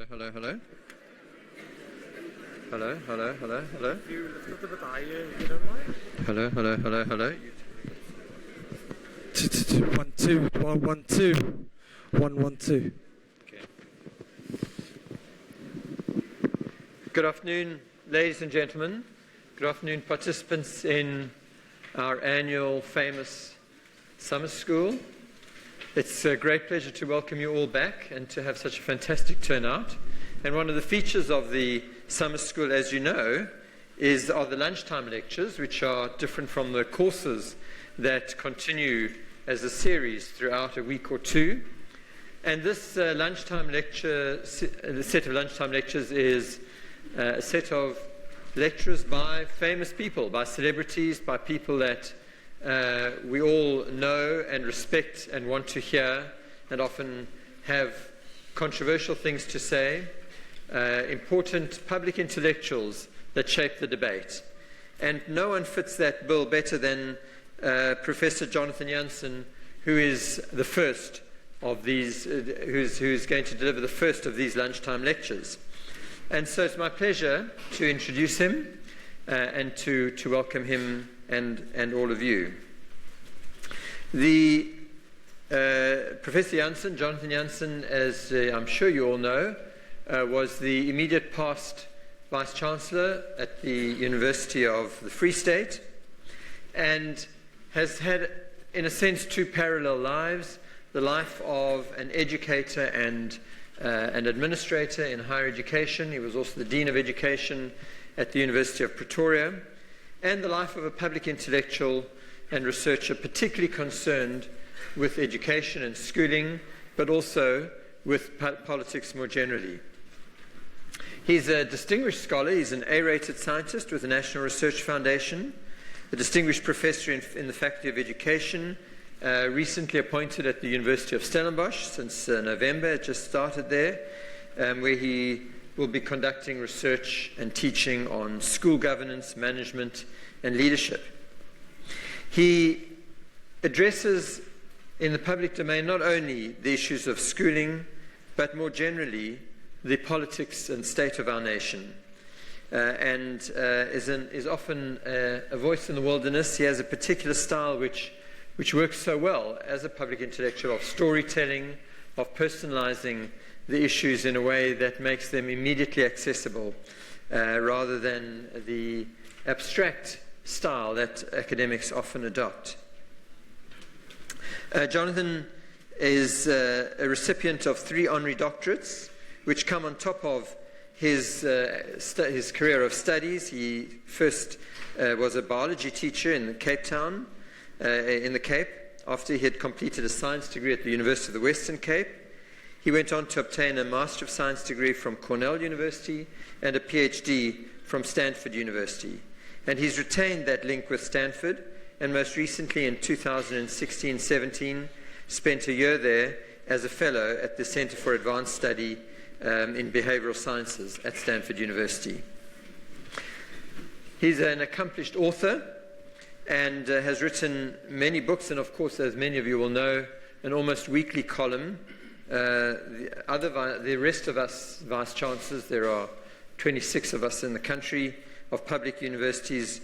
Hello, hello. Hello, hello, hello, hello. Hello, hello, hello, hello. 1 2 1 1 2 1 1 2. Okay. Good afternoon, ladies and gentlemen. Good afternoon, participants in our annual famous summer school. It's a great pleasure to welcome you all back and to have such a fantastic turnout. And one of the features of the summer school, as you know, are the lunchtime lectures, which are different from the courses that continue as a series throughout a week or two. And this lunchtime lecture, the set of lunchtime lectures is a set of lectures by famous people, by celebrities, by people that we all know and respect and want to hear, and often have controversial things to say, important public intellectuals that shape the debate. And no one fits that bill better than Professor Jonathan Jansen, who is the first of these, who's going to deliver the first of these lunchtime lectures. And so it's my pleasure to introduce him and to welcome him and all of you. The Professor Jansen, Jonathan Jansen, as I'm sure you all know, was the immediate past Vice-Chancellor at the University of the Free State, and has had, in a sense, two parallel lives: the life of an educator and an administrator in higher education. He was also the Dean of Education at the University of Pretoria, and the life of a public intellectual and researcher, particularly concerned with education and schooling, but also with politics more generally. He's a distinguished scholar. He's an A-rated scientist with the National Research Foundation, a distinguished professor in the Faculty of Education, recently appointed at the University of Stellenbosch since November. It just started there, where he will be conducting research and teaching on school governance, management, and leadership. He addresses in the public domain not only the issues of schooling, but more generally the politics and state of our nation, and is often a voice in the wilderness. He has a particular style which works so well as a public intellectual, of storytelling, of personalizing the issues in a way that makes them immediately accessible, rather than the abstract style that academics often adopt. Jonathan is a recipient of 3 honorary doctorates, which come on top of his career of studies. He first was a biology teacher in Cape Town, in the Cape. After he had completed a science degree at the University of the Western Cape, he went on to obtain a Master of Science degree from Cornell University and a PhD from Stanford University. And he's retained that link with Stanford, and most recently in 2016-17 spent a year there as a fellow at the Center for Advanced Study in Behavioral Sciences at Stanford University. He's an accomplished author and has written many books, and of course, as many of you will know, an almost weekly column. The rest of us Vice-Chancellors, there are 26 of us in the country, of public universities,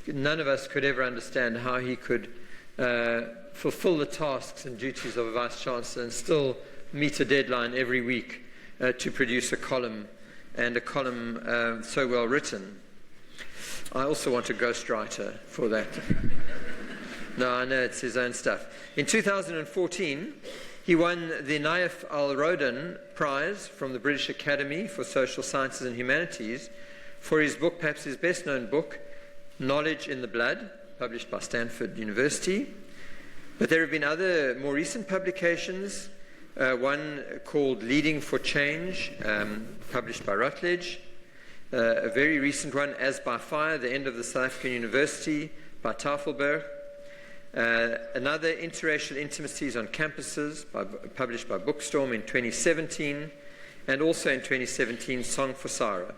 none of us could ever understand how he could fulfill the tasks and duties of a Vice-Chancellor and still meet a deadline every week to produce a column, and a column so well written. I also want a ghostwriter for that. No, I know it's his own stuff. In 2014, he won the Naif Al-Rodan Prize from the British Academy for Social Sciences and Humanities for his book, perhaps his best-known book, Knowledge in the Blood, published by Stanford University. But there have been other more recent publications, one called Leading for Change, published by Routledge, a very recent one, As by Fire, The End of the South African University, by Tafelberg, another, Interracial Intimacies on Campuses, published by Bookstorm in 2017, and also in 2017, Song for Sarah.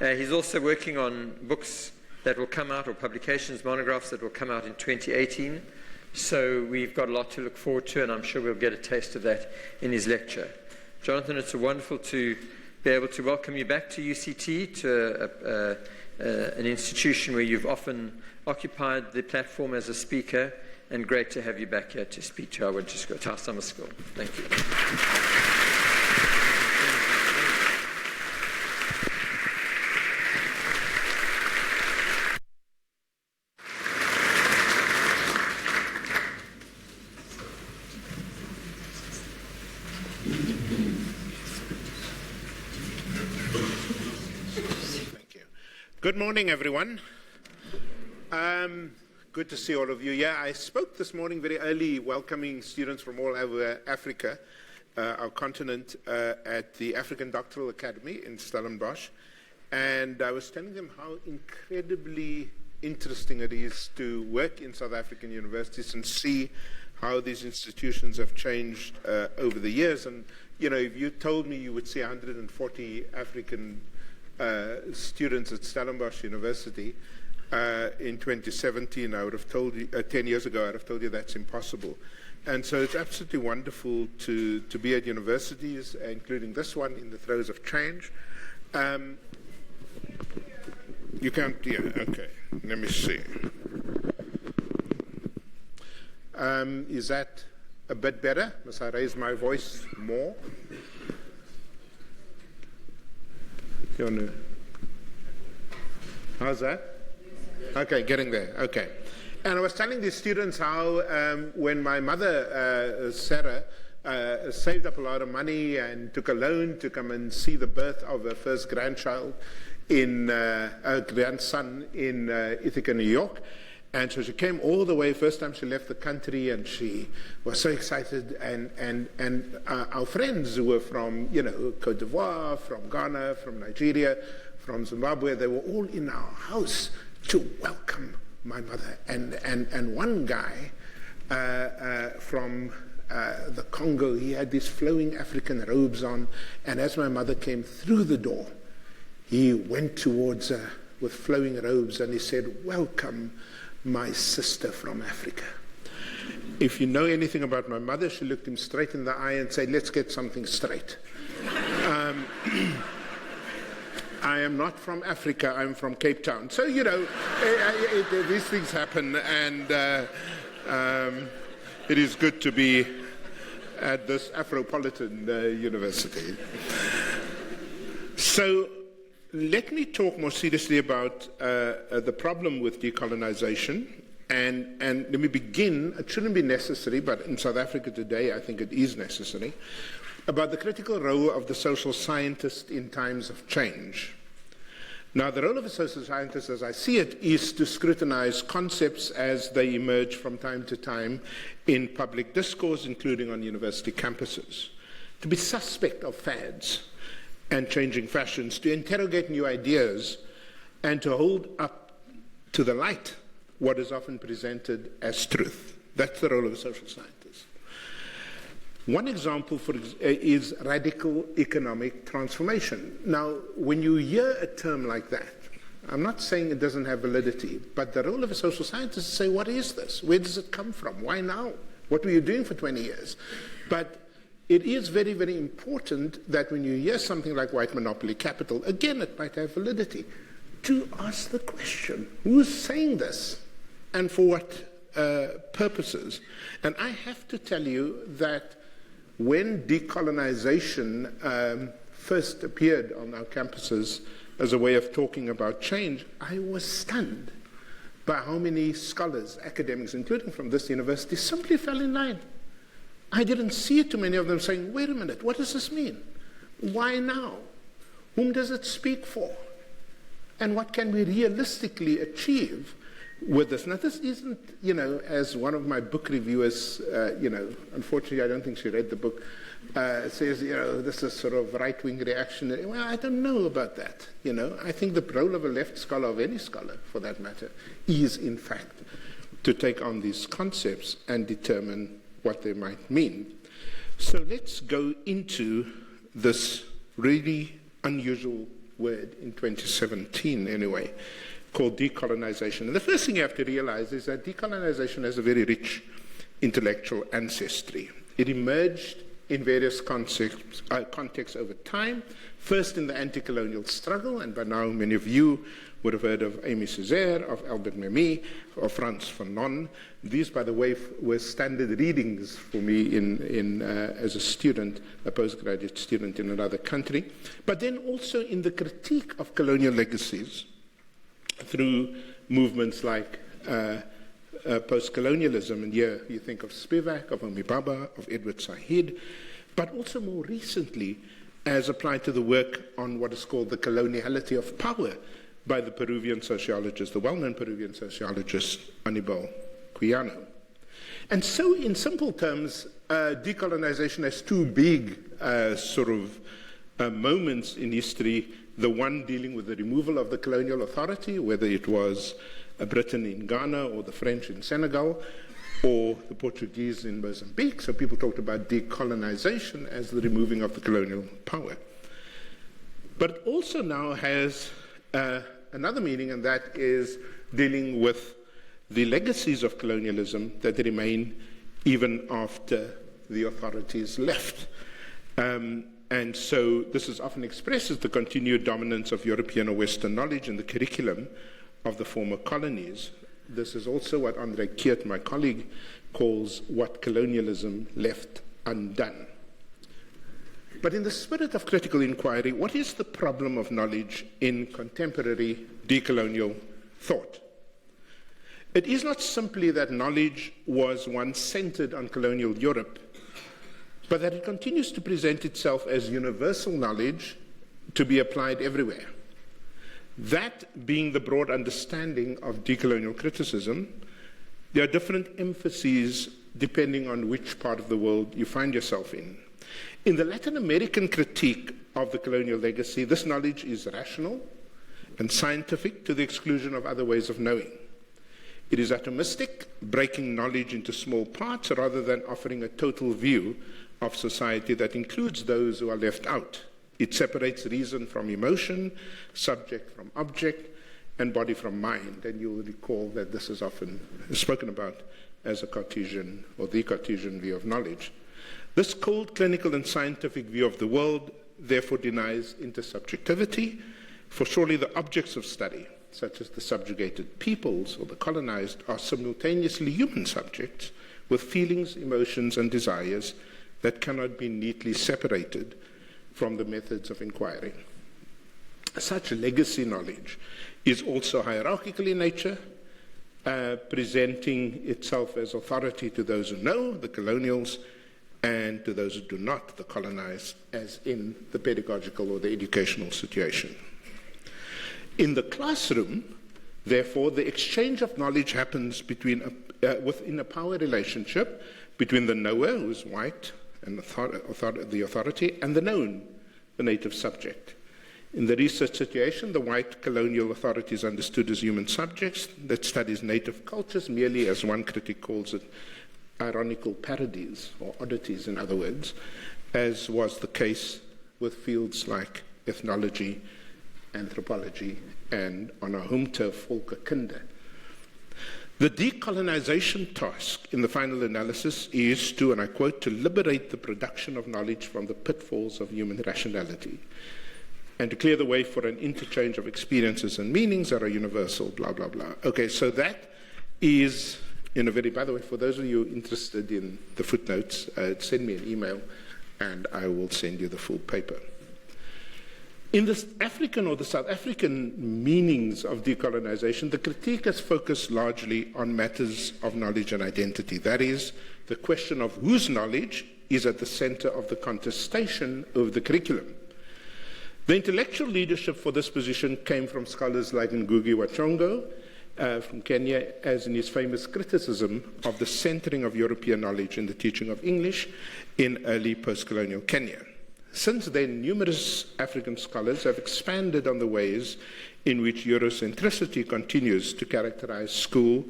He's also working on books that will come out, or publications, monographs that will come out in 2018. So we've got a lot to look forward to, and I'm sure we'll get a taste of that in his lecture. Jonathan, it's wonderful to be able to welcome you back to UCT, to an institution where you've often occupied the platform as a speaker, and great to have you back here to speak to our summer school. Thank you. Good morning, everyone. Good to see all of you. Yeah, I spoke this morning very early, welcoming students from all over Africa, our continent, at the African Doctoral Academy in Stellenbosch. And I was telling them how incredibly interesting it is to work in South African universities and see how these institutions have changed over the years. And, you know, if you told me you would see 140 African students at Stellenbosch University in 2017, I would have told you, 10 years ago, I would have told you that's impossible. And so it's absolutely wonderful to be at universities, including this one, in the throes of change. You can't, yeah, okay, let me see. Is that a bit better? Must I raise my voice more? How's that? Okay, getting there. Okay. And I was telling these students how when my mother, Sarah, saved up a lot of money and took a loan to come and see the birth of her first grandchild grandson in Ithaca, New York. And so she came all the way, first time she left the country, and she was so excited. And our friends who were from, you know, Cote d'Ivoire, from Ghana, from Nigeria, from Zimbabwe, they were all in our house to welcome my mother. And one guy from the Congo, he had these flowing African robes on. And as my mother came through the door, he went towards her with flowing robes and he said, "Welcome, my sister from Africa." If you know anything about my mother, she looked him straight in the eye and said, "Let's get something straight. I am not from Africa, I'm from Cape Town." So, you know, these things happen, and it is good to be at this Afropolitan university. So, let me talk more seriously about the problem with decolonization, and let me begin, it shouldn't be necessary, but in South Africa today I think it is necessary, about the critical role of the social scientist in times of change. Now, the role of a social scientist, as I see it, is to scrutinize concepts as they emerge from time to time in public discourse, including on university campuses, to be suspect of fads and changing fashions, to interrogate new ideas, and to hold up to the light what is often presented as truth. That's the role of a social scientist. One example is radical economic transformation. Now, when you hear a term like that, I'm not saying it doesn't have validity, but the role of a social scientist is to say, what is this? Where does it come from? Why now? What were you doing for 20 years? But it is very, very important that when you hear something like white monopoly capital, again, it might have validity, to ask the question, who's saying this and for what purposes? And I have to tell you that when decolonization first appeared on our campuses as a way of talking about change, I was stunned by how many scholars, academics, including from this university, simply fell in line. I didn't see too many of them saying, wait a minute, what does this mean? Why now? Whom does it speak for? And what can we realistically achieve with this? Now, this isn't, you know, as one of my book reviewers, you know, unfortunately, I don't think she read the book, says, you know, this is sort of right-wing reactionary. Well, I don't know about that, you know. I think the role of a left scholar, of any scholar for that matter, is, in fact, to take on these concepts and determine what they might mean. So let's go into this really unusual word in 2017 anyway, called decolonization. And the first thing you have to realize is that decolonization has a very rich intellectual ancestry. It emerged in various contexts over time, first in the anti-colonial struggle, and by now many of you would have heard of Aimé Césaire, of Albert Memmi, of Frantz Fanon. These, by the way, were standard readings for me as a student, a postgraduate student in another country, but then also in the critique of colonial legacies through movements like post-colonialism, and here you think of Spivak, of Homi Bhabha, of Edward Said, but also more recently as applied to the work on what is called the coloniality of power by the Peruvian sociologist, the well-known Peruvian sociologist, Aníbal Quijano. And so, in simple terms, decolonization has two big moments in history, the one dealing with the removal of the colonial authority, whether it was Britain in Ghana or the French in Senegal or the Portuguese in Mozambique. So people talked about decolonization as the removing of the colonial power. But it also now has another meaning, and that is dealing with the legacies of colonialism that remain even after the authorities left. And so this is often expressed as the continued dominance of European or Western knowledge in the curriculum of the former colonies. This is also what André Kiert, my colleague, calls what colonialism left undone. But in the spirit of critical inquiry, what is the problem of knowledge in contemporary decolonial thought? It is not simply that knowledge was once centered on colonial Europe, but that it continues to present itself as universal knowledge to be applied everywhere. That being the broad understanding of decolonial criticism, there are different emphases depending on which part of the world you find yourself in. In the Latin American critique of the colonial legacy, this knowledge is rational and scientific to the exclusion of other ways of knowing. It is atomistic, breaking knowledge into small parts rather than offering a total view of society that includes those who are left out. It separates reason from emotion, subject from object, and body from mind. And you'll recall that this is often spoken about as a Cartesian or the Cartesian view of knowledge. This cold, clinical, and scientific view of the world therefore denies intersubjectivity, for surely the objects of study, such as the subjugated peoples or the colonized, are simultaneously human subjects with feelings, emotions, and desires that cannot be neatly separated from the methods of inquiry. Such legacy knowledge is also hierarchical in nature, presenting itself as authority to those who know, the colonials, and to those who do not, the colonized, as in the pedagogical or the educational situation. In the classroom, therefore, the exchange of knowledge happens within a power relationship between the knower, who is white, and the authority, and the known, the native subject. In the research situation, the white colonial authority is understood as human subjects that studies native cultures merely, as one critic calls it, ironical parodies, or oddities, in other words, as was the case with fields like ethnology, anthropology, and on our home turf, volkerkunde. The decolonization task in the final analysis is to, and I quote, to liberate the production of knowledge from the pitfalls of human rationality and to clear the way for an interchange of experiences and meanings that are universal, blah, blah, blah. Okay, so that is, by the way, for those of you interested in the footnotes, send me an email and I will send you the full paper. In the African or the South African meanings of decolonization, the critique has focused largely on matters of knowledge and identity. That is, the question of whose knowledge is at the center of the contestation over the curriculum. The intellectual leadership for this position came from scholars like Ngugi wa Thiong'o from Kenya, as in his famous criticism of the centering of European knowledge in the teaching of English in early post-colonial Kenya. Since then, numerous African scholars have expanded on the ways in which Eurocentricity continues to characterize school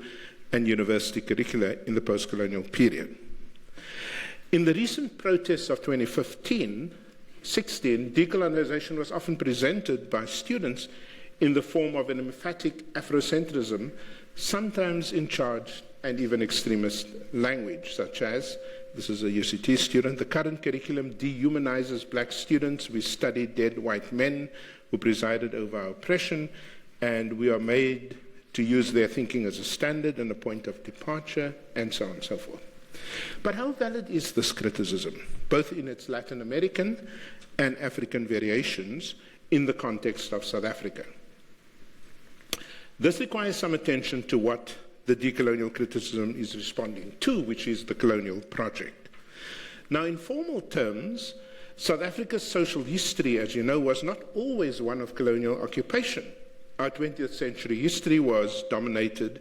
and university curricula in the post-colonial period. In the recent protests of 2015-16, decolonization was often presented by students in the form of an emphatic Afrocentrism, sometimes in charged and even extremist language, such as This is a UCT student. The current curriculum dehumanizes black students. We study dead white men who presided over our oppression, and we are made to use their thinking as a standard and a point of departure, and so on and so forth. But how valid is this criticism, both in its Latin American and African variations in the context of South Africa? This requires some attention to what the decolonial criticism is responding to, which is the colonial project. Now, in formal terms, South Africa's social history, as you know, was not always one of colonial occupation. Our 20th century history was dominated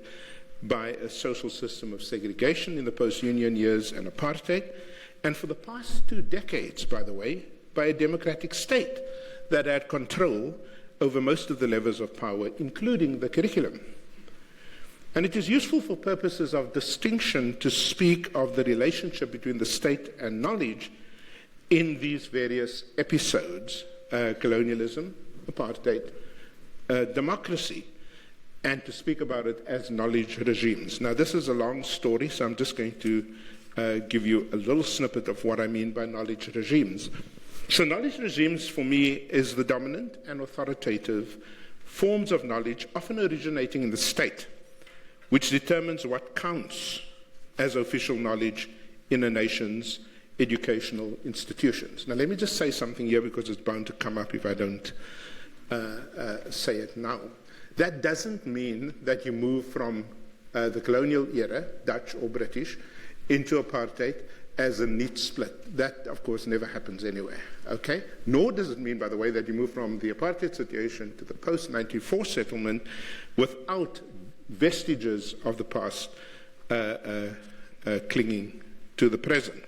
by a social system of segregation in the post-Union years and apartheid, and for the past 2 decades, by the way, by a democratic state that had control over most of the levels of power, including the curriculum. And it is useful for purposes of distinction to speak of the relationship between the state and knowledge in these various episodes, colonialism, apartheid, democracy, and to speak about it as knowledge regimes. Now, this is a long story, so I'm just going to give you a little snippet of what I mean by knowledge regimes. So knowledge regimes, for me, is the dominant and authoritative forms of knowledge, often originating in the state, which determines what counts as official knowledge in a nation's educational institutions. Now, let me just say something here, because it's bound to come up if I don't say it now. That doesn't mean that you move from the colonial era, Dutch or British, into apartheid as a neat split. That, of course, never happens anywhere, okay? Nor does it mean, by the way, that you move from the apartheid situation to the post-94 settlement without vestiges of the past clinging to the present.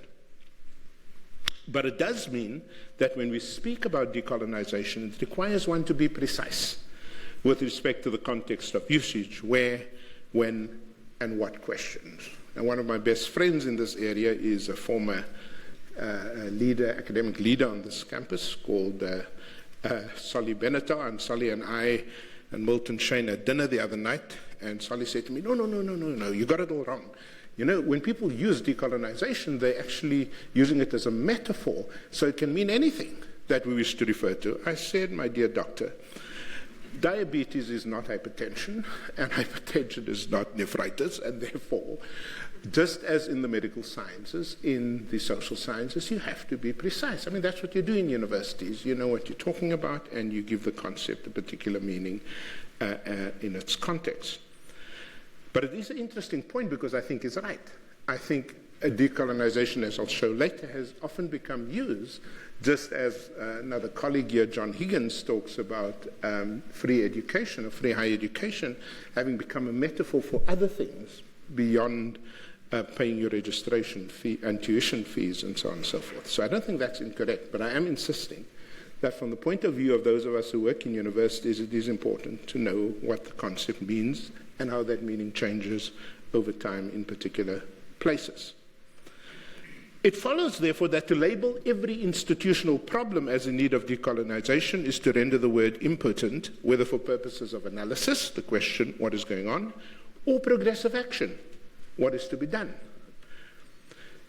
But it does mean that when we speak about decolonization, it requires one to be precise with respect to the context of usage, where, when, and what questions. And one of my best friends in this area is a former academic leader on this campus called Solly Benatar. And Solly and I and Milton Shane had dinner the other night, and Solly said to me, no, you got it all wrong. You know, when people use decolonization, they're actually using it as a metaphor, so it can mean anything that we wish to refer to. I said, my dear doctor, diabetes is not hypertension, and hypertension is not nephritis, and therefore, just as in the medical sciences, in the social sciences, you have to be precise. I mean, that's what you do in universities. You know what you're talking about, and you give the concept a particular meaning in its context. But it is an interesting point, because I think it's right. I think decolonization, as I'll show later, has often become used, just as another colleague here, John Higgins, talks about free education, or free higher education, having become a metaphor for other things beyond paying your registration fee and tuition fees and so on and so forth. So I don't think that's incorrect, but I am insisting that from the point of view of those of us who work in universities, it is important to know what the concept means and how that meaning changes over time in particular places. It follows, therefore, that to label every institutional problem as in need of decolonization is to render the word impotent, whether for purposes of analysis, the question, what is going on, or progressive action, what is to be done.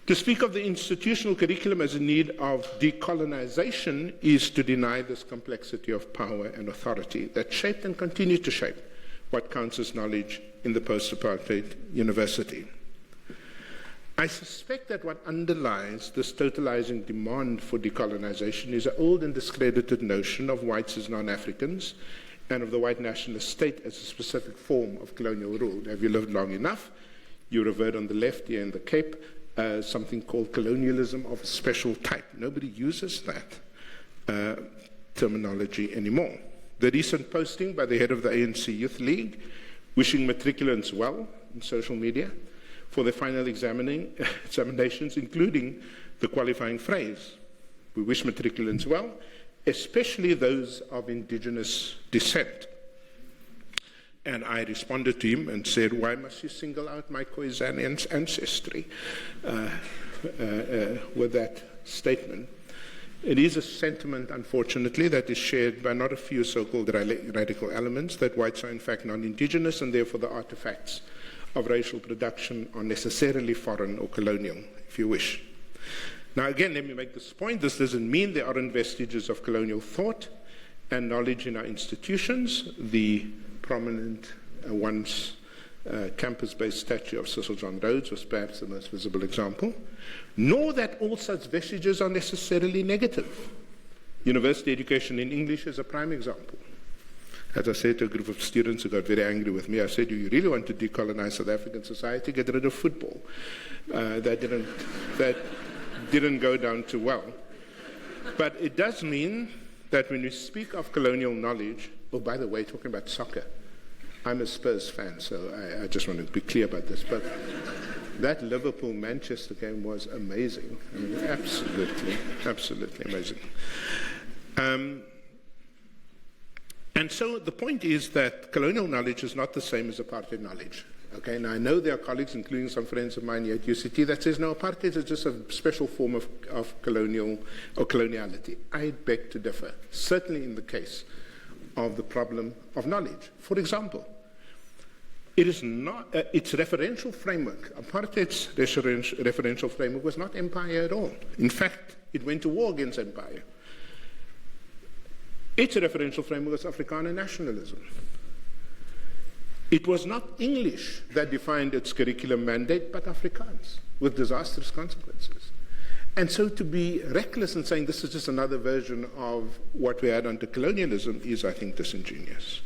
To speak of the institutional curriculum as in need of decolonization is to deny this complexity of power and authority that shaped and continues to shape what counts as knowledge in the post-apartheid university. I suspect that what underlies this totalizing demand for decolonization is an old and discredited notion of whites as non-Africans and of the white nationalist state as a specific form of colonial rule. Have you lived long enough? You revert on the left here in the Cape, something called colonialism of a special type. Nobody uses that terminology anymore. The recent posting by the head of the ANC Youth League, wishing matriculants well in social media for their final examinations, including the qualifying phrase, we wish matriculants well, especially those of indigenous descent. And I responded to him and said, why must you single out my Khoisan ancestry with that statement? It is a sentiment, unfortunately, that is shared by not a few so-called radical elements, that whites are in fact non-indigenous and therefore the artifacts of racial production are necessarily foreign or colonial, if you wish. Now, again, let me make this point. This doesn't mean there aren't vestiges of colonial thought and knowledge in our institutions. The prominent, once campus-based statue of Cecil John Rhodes was perhaps the most visible example, nor that all such vestiges are necessarily negative. University education in English is a prime example. As I said to a group of students who got very angry with me, I said, do you really want to decolonize South African society? Get rid of football. That didn't go down too well. But it does mean that when we speak of colonial knowledge, oh, by the way, talking about soccer, I'm a Spurs fan, so I just want to be clear about this. But that Liverpool-Manchester game was amazing. I mean, absolutely, absolutely amazing. And so the point is that colonial knowledge is not the same as apartheid knowledge. Okay, now I know there are colleagues, including some friends of mine here at UCT, that says, no, apartheid is just a special form of colonial or coloniality. I beg to differ, certainly in the case of the problem of knowledge. For example, it is not, its referential framework, apartheid's referential framework was not empire at all. In fact, it went to war against empire. Its referential framework was Afrikaner nationalism. It was not English that defined its curriculum mandate, but Afrikaans, with disastrous consequences. And so to be reckless in saying this is just another version of what we had under colonialism is, I think, disingenuous.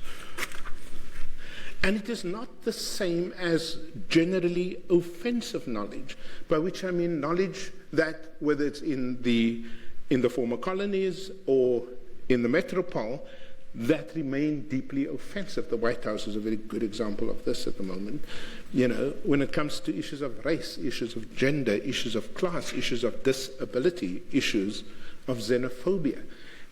And it is not the same as generally offensive knowledge, by which I mean knowledge that, whether it's in the former colonies or in the metropole, that remain deeply offensive. The White House is a very good example of this at the moment. You know, when it comes to issues of race, issues of gender, issues of class, issues of disability, issues of xenophobia.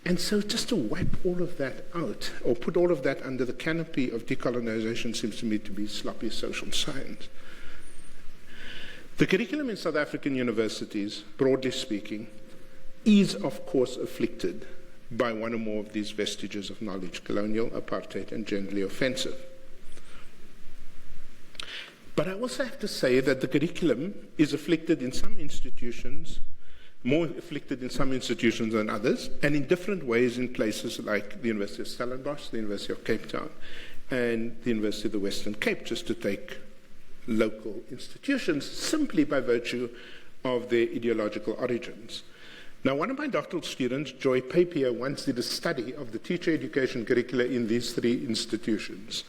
And so just to wipe all of that out, or put all of that under the canopy of decolonization, seems to me to be sloppy social science. The curriculum in South African universities, broadly speaking, is of course afflicted by one or more of these vestiges of knowledge, colonial, apartheid, and generally offensive. But I also have to say that the curriculum is afflicted in some institutions, more afflicted in some institutions than others, and in different ways in places like the University of Stellenbosch, the University of Cape Town, and the University of the Western Cape, just to take local institutions, simply by virtue of their ideological origins. Now, one of my doctoral students, Joy Papier, once did a study of the teacher education curricula in these three institutions.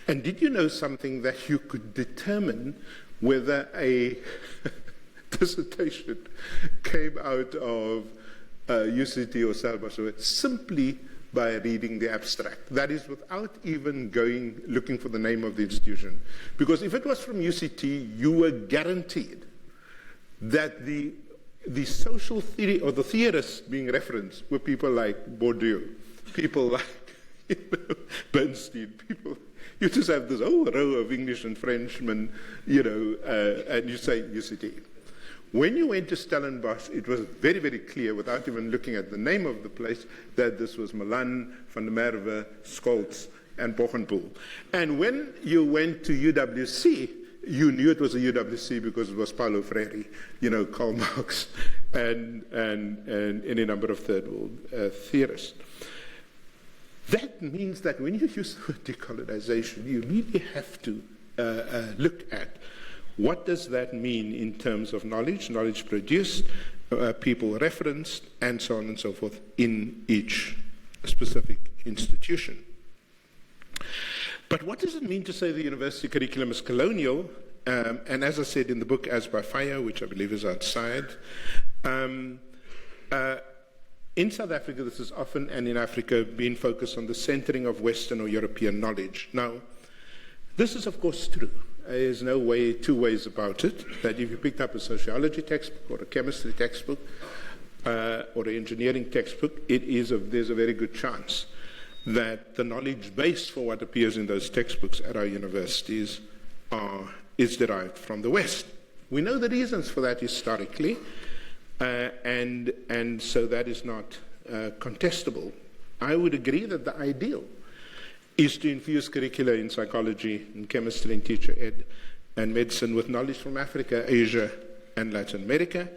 And did you know something, that you could determine whether a dissertation came out of UCT or Stellenbosch simply by reading the abstract? That is, without even looking for the name of the institution. Because if it was from UCT, you were guaranteed that the social theory, or the theorists being referenced, were people like Bourdieu, people like Bernstein, people. You just have this whole row of English and Frenchmen, and you say UCT. When you went to Stellenbosch, it was very, very clear, without even looking at the name of the place, that this was Milan, Van der Merwe, Scholz, and Bogenpoel. And when you went to UWC, you knew it was a UWC because it was Paulo Freire, Karl Marx, and any number of third world theorists. That means that when you use the word decolonization, you really have to look at what does that mean in terms of knowledge produced, people referenced, and so on and so forth in each specific institution. But what does it mean to say the university curriculum is colonial? And as I said in the book As by Fire, which I believe is outside, in South Africa, this is often, and in Africa, been focused on the centering of Western or European knowledge. Now, this is of course true. There's no way, two ways about it, that if you picked up a sociology textbook or a chemistry textbook or an engineering textbook, there's a very good chance that the knowledge base for what appears in those textbooks at our universities is derived from the West. We know the reasons for that historically, and so that is not contestable. I would agree that the ideal is to infuse curricula in psychology, in chemistry, in teacher ed, and medicine with knowledge from Africa, Asia, and Latin America,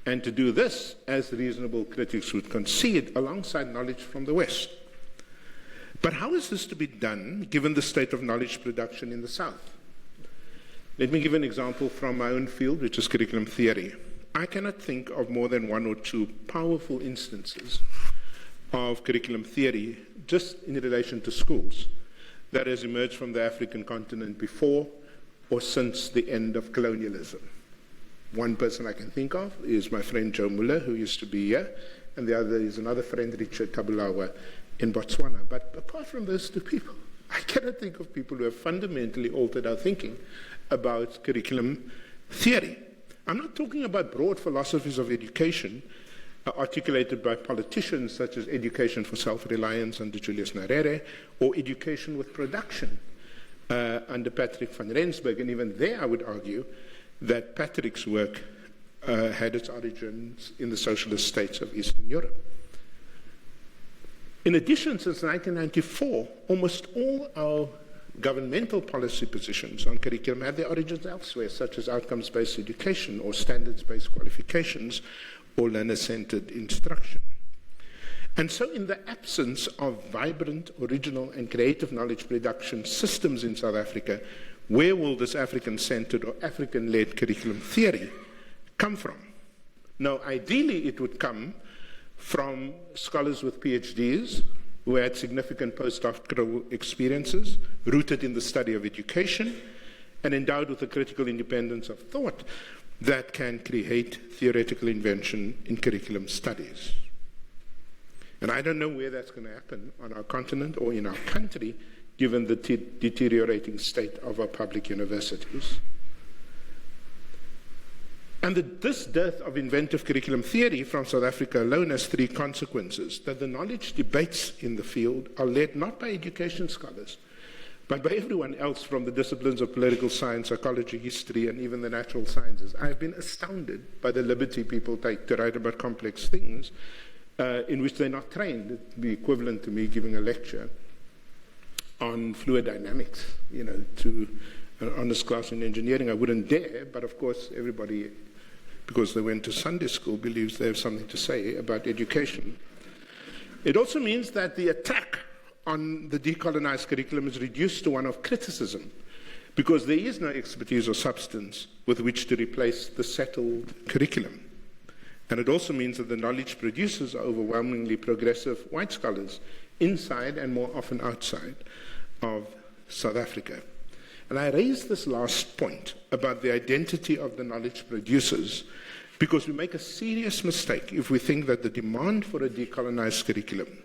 and to do this, as reasonable critics would concede, alongside knowledge from the West. But how is this to be done, given the state of knowledge production in the South? Let me give an example from my own field, which is curriculum theory. I cannot think of more than one or two powerful instances of curriculum theory, just in relation to schools, that has emerged from the African continent before or since the end of colonialism. One person I can think of is my friend Joe Muller, who used to be here, and the other is another friend, Richard Tabulawa, in Botswana. But apart from those two people, I cannot think of people who have fundamentally altered our thinking about curriculum theory. I'm not talking about broad philosophies of education articulated by politicians such as education for self-reliance under Julius Nyerere, or education with production under Patrick van Rensburg. And even there I would argue that Patrick's work had its origins in the socialist states of Eastern Europe. In addition, since 1994, almost all our governmental policy positions on curriculum had their origins elsewhere, such as outcomes-based education or standards-based qualifications or learner-centered instruction. And so in the absence of vibrant, original, and creative knowledge production systems in South Africa, where will this African-centered or African-led curriculum theory come from? Now, ideally, it would come from scholars with PhDs who had significant postdoctoral experiences, rooted in the study of education, and endowed with a critical independence of thought that can create theoretical invention in curriculum studies. And I don't know where that's going to happen on our continent or in our country, given the deteriorating state of our public universities. And this dearth of inventive curriculum theory from South Africa alone has three consequences: that the knowledge debates in the field are led not by education scholars, but by everyone else from the disciplines of political science, psychology, history, and even the natural sciences. I've been astounded by the liberty people take to write about complex things in which they're not trained. It would be equivalent to me giving a lecture on fluid dynamics, to an honors class in engineering. I wouldn't dare, but of course everybody, because they went to Sunday school, believes they have something to say about education. It also means that the attack on the decolonized curriculum is reduced to one of criticism, because there is no expertise or substance with which to replace the settled curriculum. And it also means that the knowledge producers are overwhelmingly progressive white scholars, inside and more often outside of South Africa. And I raise this last point about the identity of the knowledge producers because we make a serious mistake if we think that the demand for a decolonized curriculum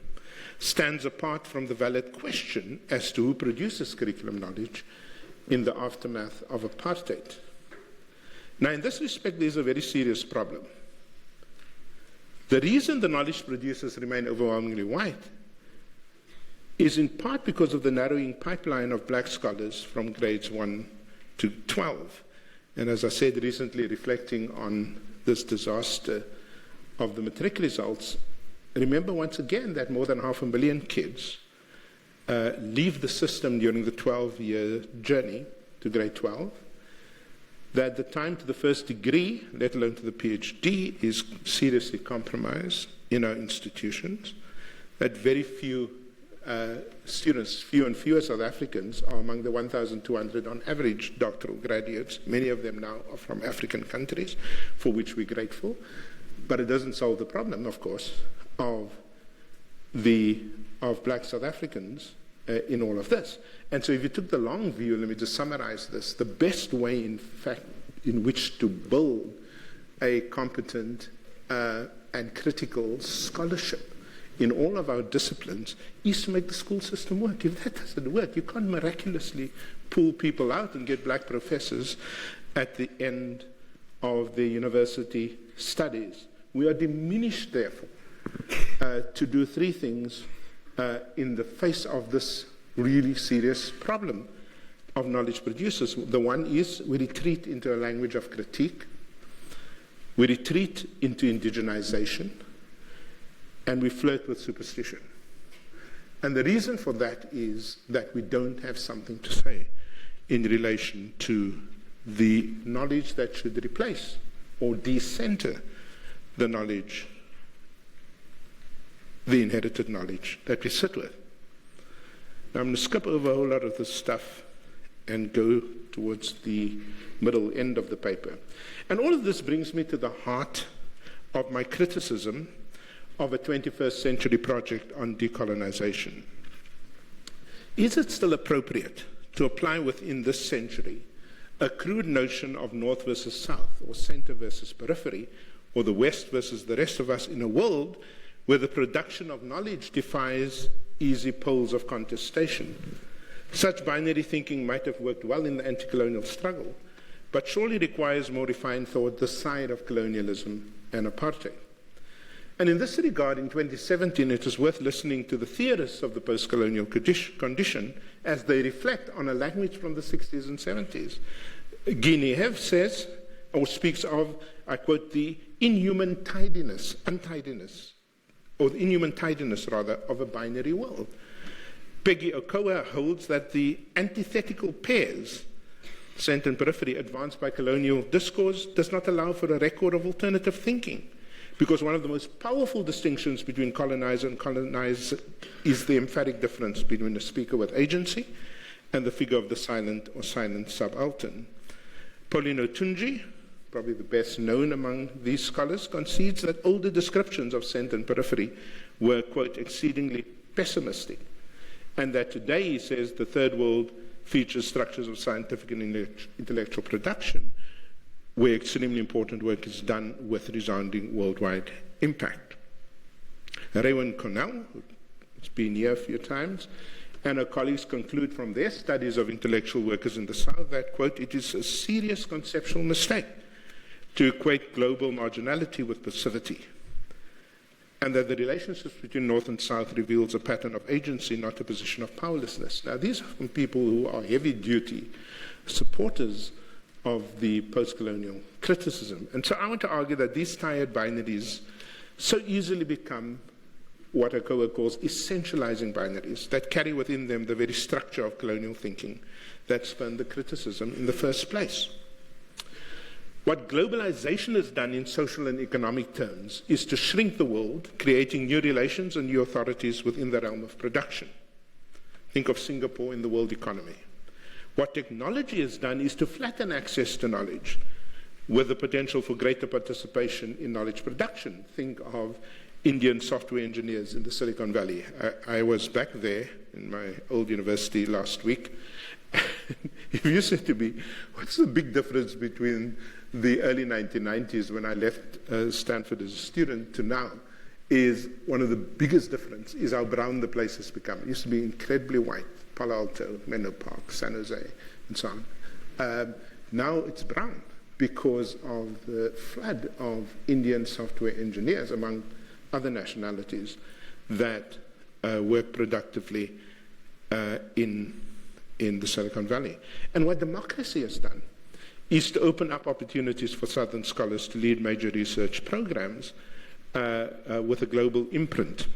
stands apart from the valid question as to who produces curriculum knowledge in the aftermath of apartheid. Now, in this respect, there's a very serious problem. The reason the knowledge producers remain overwhelmingly white is in part because of the narrowing pipeline of black scholars from grades 1 to 12. And as I said recently, reflecting on this disaster of the matric results, remember once again that more than 500,000 kids leave the system during the 12-year journey to grade 12, that the time to the first degree, let alone to the PhD, is seriously compromised in our institutions, that very few students, fewer and fewer South Africans are among the 1,200 on average doctoral graduates. Many of them now are from African countries, for which we're grateful. But it doesn't solve the problem, of course, of black South Africans in all of this. And so if you took the long view, let me just summarize this, the best way, in fact, in which to build a competent and critical scholarship in all of our disciplines is to make the school system work. If that doesn't work, you can't miraculously pull people out and get black professors at the end of their university studies. We are diminished, therefore, to do three things in the face of this really serious problem of knowledge producers. The one is we retreat into a language of critique, we retreat into indigenization, and we flirt with superstition. And the reason for that is that we don't have something to say in relation to the knowledge that should replace or decenter the knowledge, the inherited knowledge that we sit with. Now I'm going to skip over a whole lot of this stuff and go towards the middle end of the paper. And all of this brings me to the heart of my criticism of a 21st century project on decolonization. Is it still appropriate to apply within this century a crude notion of north versus south, or center versus periphery, or the west versus the rest of us in a world where the production of knowledge defies easy poles of contestation? Such binary thinking might have worked well in the anti-colonial struggle, but surely requires more refined thought this side of colonialism and apartheid. And in this regard, in 2017, it is worth listening to the theorists of the post-colonial condition as they reflect on a language from the 60s and 70s. Guinea Hev says, or speaks of, I quote, the inhuman tidiness, or the inhuman tidiness, rather, of a binary world. Peggy Okoa holds that the antithetical pairs, center and periphery, advanced by colonial discourse, does not allow for a record of alternative thinking, because one of the most powerful distinctions between colonizer and colonized is the emphatic difference between the speaker with agency and the figure of the silent or silent subaltern. Paulino Tunji, probably the best known among these scholars, concedes that older descriptions of center and periphery were, quote, exceedingly pessimistic, and that today, he says, the third world features structures of scientific and intellectual production where extremely important work is done with resounding worldwide impact. Raewyn Cornell, who's been here a few times, and her colleagues conclude from their studies of intellectual workers in the South that, quote, it is a serious conceptual mistake to equate global marginality with passivity, and that the relationships between North and South reveals a pattern of agency, not a position of powerlessness. Now, these are from people who are heavy-duty supporters of the post-colonial criticism. And so I want to argue that these tired binaries so easily become what Okoa calls essentializing binaries that carry within them the very structure of colonial thinking that spurned the criticism in the first place. What globalization has done in social and economic terms is to shrink the world, creating new relations and new authorities within the realm of production. Think of Singapore in the world economy. What technology has done is to flatten access to knowledge with the potential for greater participation in knowledge production. Think of Indian software engineers in the Silicon Valley. I was back there in my old university last week. If you said to me, what's the big difference between the early 1990s when I left Stanford as a student to now, is one of the biggest difference is how brown the place has become. It used to be incredibly white, Palo Alto, Menlo Park, San Jose, and so on. Now it's brown because of the flood of Indian software engineers, among other nationalities, that work productively in the Silicon Valley. And what democracy has done is to open up opportunities for Southern scholars to lead major research programs with a global imprint.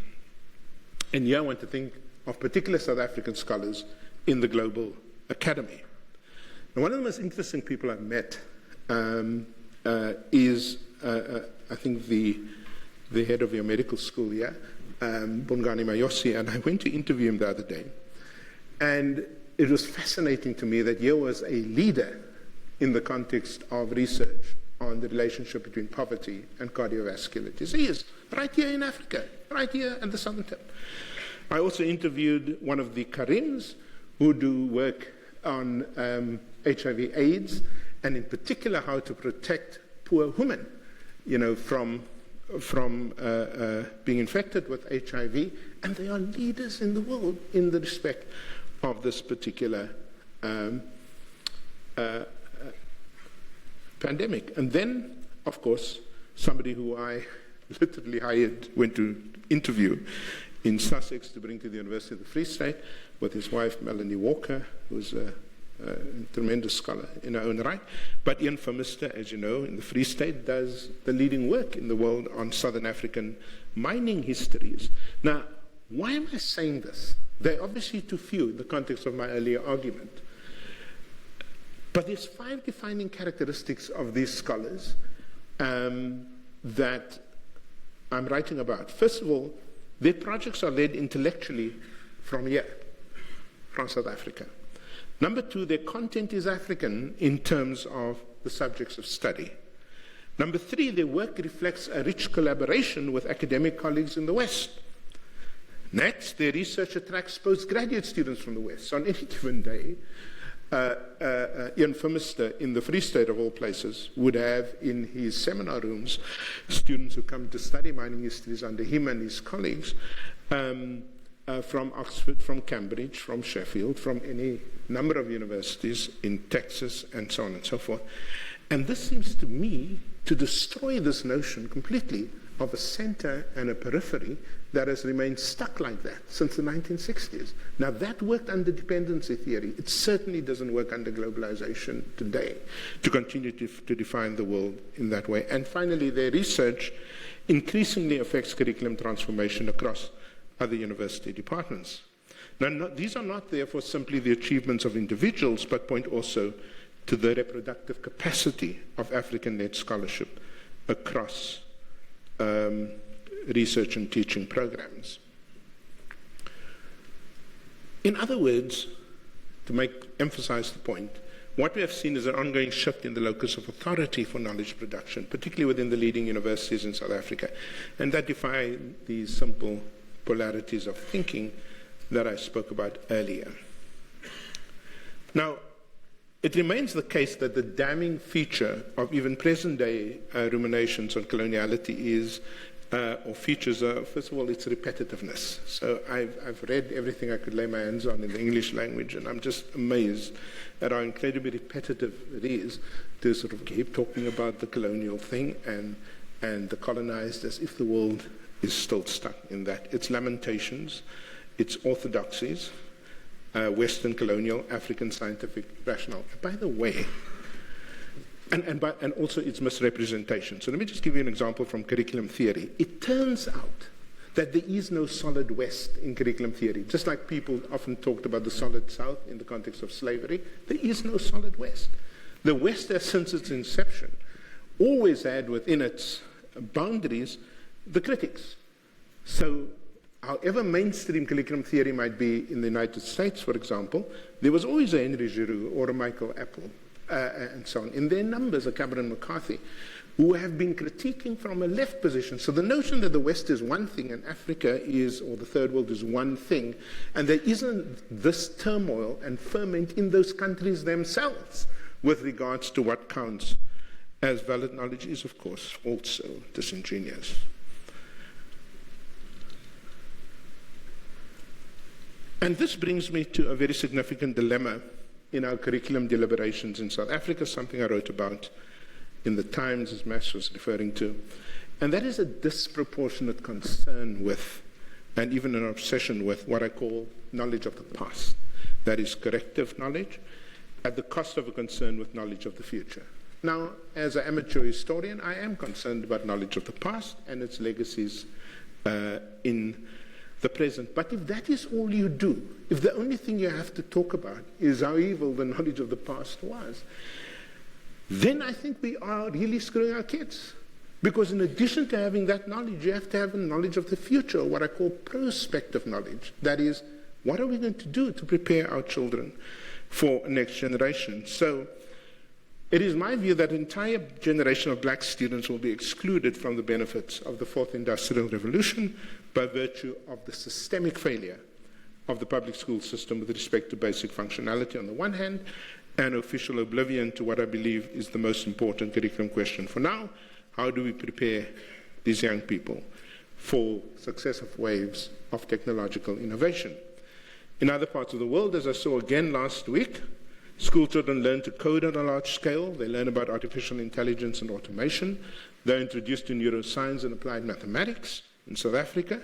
And here I want to think of particular South African scholars in the Global Academy. Now, one of the most interesting people I've met is, I think, the head of your medical school here, Bongani Mayosi, and I went to interview him the other day. And it was fascinating to me that here was a leader in the context of research on the relationship between poverty and cardiovascular disease, right here in Africa, right here at the Southern Tip. I also interviewed one of the Karims who do work on HIV/AIDS, and in particular how to protect poor women, from being infected with HIV, and they are leaders in the world in the respect of this particular pandemic. And then, of course, somebody who I literally went to interview in Sussex to bring to the University of the Free State with his wife, Melanie Walker, who's a tremendous scholar in her own right. But Ian Vermister, as you know, in the Free State, does the leading work in the world on Southern African mining histories. Now, why am I saying this? They're obviously too few in the context of my earlier argument. But there's 5 defining characteristics of these scholars that I'm writing about. First of all, their projects are led intellectually from here, from South Africa. Number 2, their content is African in terms of the subjects of study. Number 3, their work reflects a rich collaboration with academic colleagues in the West. Next, their research attracts postgraduate students from the West. So on any given day, Ian Phimister in the Free State of all places would have in his seminar rooms students who come to study mining histories under him and his colleagues from Oxford, from Cambridge, from Sheffield, from any number of universities in Texas, and so on and so forth. And this seems to me to destroy this notion completely of a center and a periphery that has remained stuck like that since the 1960s. Now, that worked under dependency theory. It certainly doesn't work under globalization today to continue to define the world in that way. And finally, their research increasingly affects curriculum transformation across other university departments. Now, these are not, therefore, simply the achievements of individuals, but point also to the reproductive capacity of African-led scholarship across research and teaching programs. In other words, to emphasize the point, what we have seen is an ongoing shift in the locus of authority for knowledge production, particularly within the leading universities in South Africa, and that defy these simple polarities of thinking that I spoke about earlier. Now, it remains the case that the damning feature of even present-day ruminations on coloniality is, or features are, first of all, its repetitiveness. So I've read everything I could lay my hands on in the English language, and I'm just amazed at how incredibly repetitive it is to sort of keep talking about the colonial thing and the colonized as if the world is still stuck in that. Its lamentations, its orthodoxies, Western colonial, African scientific rationale. By the way, and also its misrepresentation. So let me just give you an example from curriculum theory. It turns out that there is no solid West in curriculum theory. Just like people often talked about the solid South in the context of slavery, there is no solid West. The West has, since its inception, always had within its boundaries the critics. So however mainstream curriculum theory might be in the United States, for example, there was always a Henry Giroux or a Michael Apple, and so on. In their numbers, a Cameron McCarthy, who have been critiquing from a left position. So the notion that the West is one thing and Africa is, or the third world is one thing, and there isn't this turmoil and ferment in those countries themselves with regards to what counts as valid knowledge is, of course, also disingenuous. And this brings me to a very significant dilemma in our curriculum deliberations in South Africa, something I wrote about in the Times, as Max was referring to, and that is a disproportionate concern with, and even an obsession with, what I call knowledge of the past. That is corrective knowledge, at the cost of a concern with knowledge of the future. Now, as an amateur historian, I am concerned about knowledge of the past and its legacies in the present. But if that is all you do, if the only thing you have to talk about is how evil the knowledge of the past was, then I think we are really screwing our kids. Because in addition to having that knowledge, you have to have a knowledge of the future, what I call prospective knowledge. That is, what are we going to do to prepare our children for next generation? So it is my view that an entire generation of black students will be excluded from the benefits of the Fourth Industrial Revolution by virtue of the systemic failure of the public school system with respect to basic functionality on the one hand, and official oblivion to what I believe is the most important curriculum question for now. How do we prepare these young people for successive waves of technological innovation? In other parts of the world, as I saw again last week, school children learn to code on a large scale. They learn about artificial intelligence and automation. They're introduced to neuroscience and applied mathematics. In South Africa,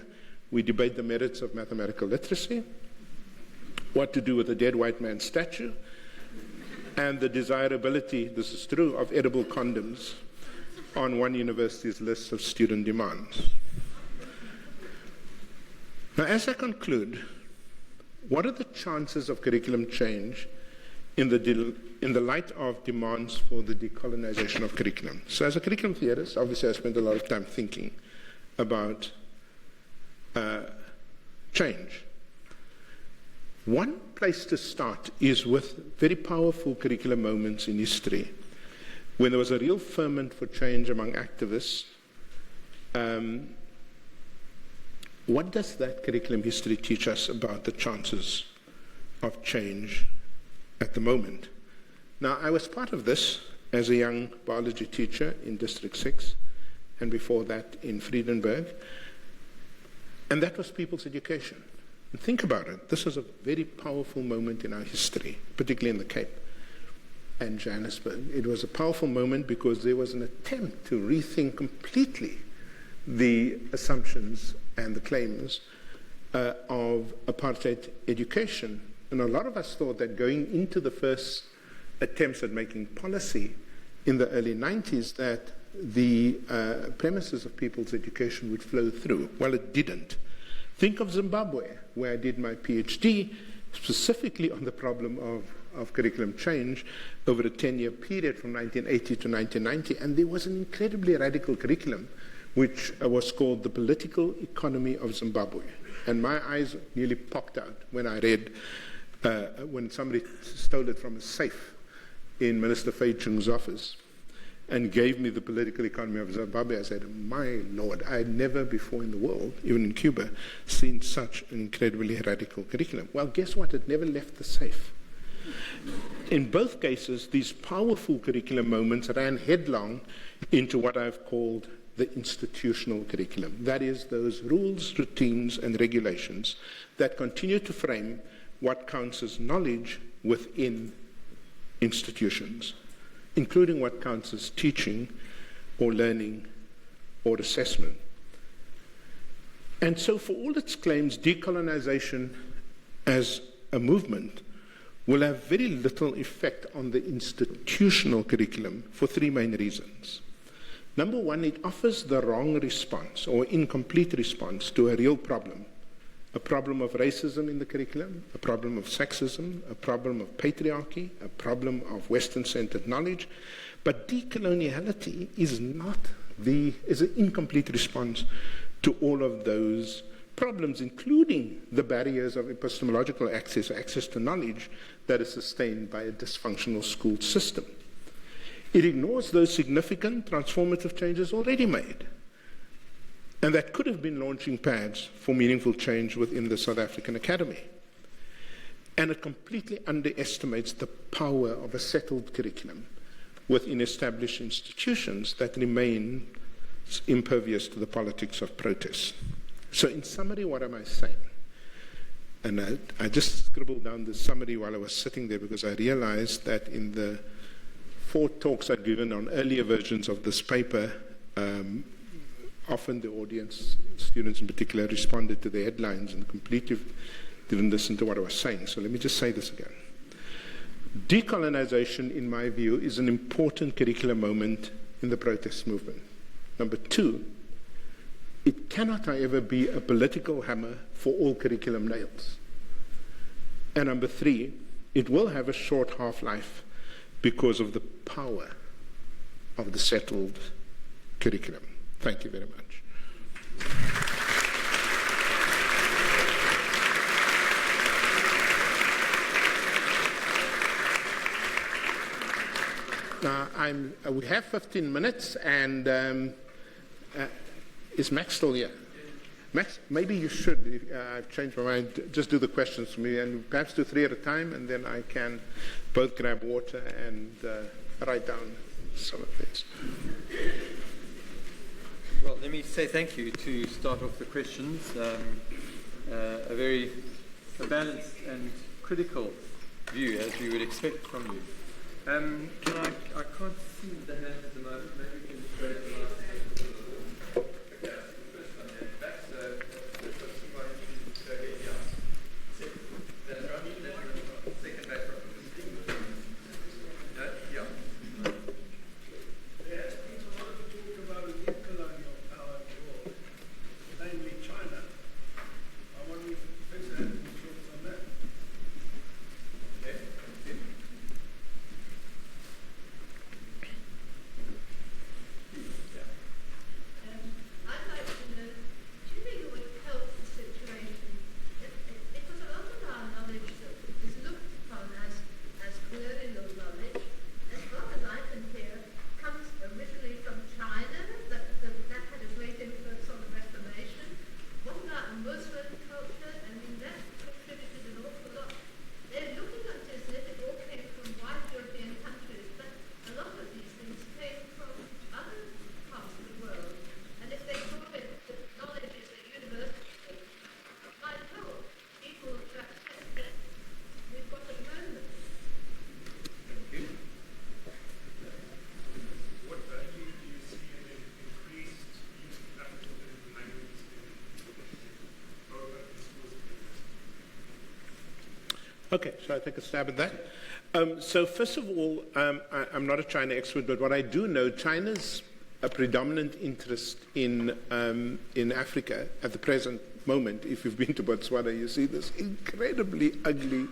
we debate the merits of mathematical literacy, what to do with a dead white man's statue, and the desirability, this is true, of edible condoms on one university's list of student demands. Now, as I conclude, what are the chances of curriculum change in the light of demands for the decolonization of curriculum. So as a curriculum theorist, obviously I spent a lot of time thinking about change. One place to start is with very powerful curriculum moments in history, when there was a real ferment for change among activists. What does that curriculum history teach us about the chances of change at the moment? Now, I was part of this as a young biology teacher in District 6, and before that in Friedenberg, and that was people's education. And think about it, this was a very powerful moment in our history, particularly in the Cape and Johannesburg. It was a powerful moment because there was an attempt to rethink completely the assumptions and the claims of apartheid education. And a lot of us thought that going into the first attempts at making policy in the early 90s that the premises of people's education would flow through. Well, it didn't. Think of Zimbabwe, where I did my PhD, specifically on the problem of curriculum change over a 10-year period from 1980 to 1990, and there was an incredibly radical curriculum which was called The Political Economy of Zimbabwe. And my eyes nearly popped out when I read, when somebody stole it from a safe in Minister Fei Chung's office and gave me The Political Economy of Zimbabwe. I said, my Lord, I had never before in the world, even in Cuba, seen such an incredibly radical curriculum. Well, guess what? It never left the safe. In both cases, these powerful curriculum moments ran headlong into what I've called the institutional curriculum. That is, those rules, routines, and regulations that continue to frame what counts as knowledge within institutions, including what counts as teaching or learning or assessment. And so for all its claims, decolonization as a movement will have very little effect on the institutional curriculum for three main reasons. Number one, it offers the wrong response or incomplete response to a real problem. A problem of racism in the curriculum, a problem of sexism, a problem of patriarchy, a problem of Western-centered knowledge. But decoloniality is an incomplete response to all of those problems, including the barriers of epistemological access to knowledge that is sustained by a dysfunctional school system. It ignores those significant transformative changes already made, and that could have been launching pads for meaningful change within the South African Academy. And it completely underestimates the power of a settled curriculum within established institutions that remain impervious to the politics of protest. So in summary, what am I saying? And I just scribbled down the summary while I was sitting there because I realized that in the 4 talks I'd given on earlier versions of this paper, often the audience, students in particular, responded to the headlines and completely didn't listen to what I was saying. So let me just say this again. Decolonization, in my view, is an important curricular moment in the protest movement. Number 2, it cannot, however, be a political hammer for all curriculum nails. And number 3, it will have a short half-life because of the power of the settled curriculum. Thank you very much. Now, we have 15 minutes, and is Max still here? Max, maybe you should, I've changed my mind, just do the questions for me, and perhaps do 3 at a time, and then I can both grab water and write down some of this. Well, let me say thank you to start off the questions. A very balanced and critical view, as we would expect from you. I can't see the hands at the moment. Maybe we can just go to the last. Okay, shall I take a stab at that? So first of all, I'm not a China expert, but what I do know, China's a predominant interest in Africa at the present moment. If you've been to Botswana, you see this incredibly ugly,